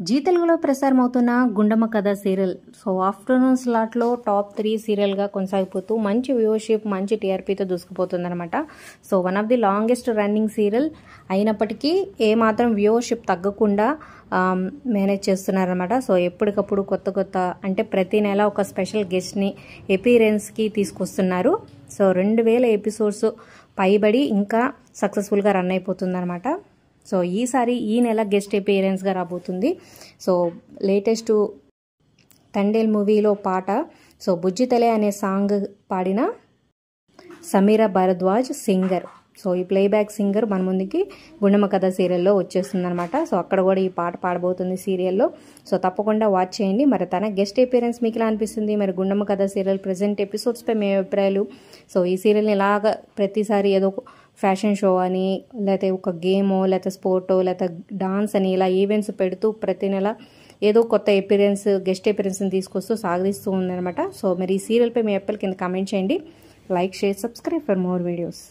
G తెలుగులో ప్రసారమవుతున్న గుండమ్మ కథ serial afternoon స్లాట్లో top 3 సీరియల్గా కొనసాగిపోతూ మంచి వ్యూవర్షిప్ మంచి టీఆర్పీతో దూసుకుపోతుందన్నమాట. One of the longest running serial అయినప్పటికీ ఏమాత్రం వ్యూవర్షిప్ తగ్గకుండా మేనేజ్ చేస్తున్నారనమాట. ఎప్పటికప్పుడు కొత్త అంటే ప్రతి నెల ఒక స్పెషల్ గెస్ట్ని అపీరెన్స్కి తీసుకొస్తున్నారు. 2000 ఎపిసోడ్స్ పైబడి ఇంకా సక్సెస్ఫుల్గా రన్ అయిపోతుందన్నమాట. ఈసారి ఈ నెల గెస్ట్ అపీరెన్స్గా రాబోతుంది. లేటెస్ట్ తండేల్ మూవీలో పాట బుజ్జి తలే అనే సాంగ్ పాడిన సమీరా భరద్వాజ్ సింగర్. ఈ ప్లేబ్యాక్ సింగర్ మన ముందుకి గుండమ్మ కథ సీరియల్లో వచ్చేస్తుందనమాట. అక్కడ కూడా ఈ పాట పాడబోతుంది సీరియల్లో. తప్పకుండా వాచ్ చేయండి. మరి తన గెస్ట్ అపీరెన్స్ మీకు ఎలా అనిపిస్తుంది? మరి గుండమ్మ కథ సీరియల్ ప్రజెంట్ ఎపిసోడ్స్పై మీ అభిప్రాయాలు? ఈ సీరియల్ని ఇలాగ ప్రతిసారి ఏదో ఫ్యాషన్ షో అని, లేకపోతే ఒక గేమో, లేకపోతే స్పోర్టో, లేకపోతే డాన్స్ అని ఇలా ఈవెంట్స్ పెడుతూ ప్రతి నెల ఏదో కొత్త అపీరెన్స్ గెస్ట్ అపీరెన్స్ని తీసుకొస్తూ సాగిస్తూ ఉందన్నమాట. మరి ఈ సీరియల్పై మీ అభిప్రాయాలు కింద కామెంట్ చేయండి. Like, share, subscribe for more videos.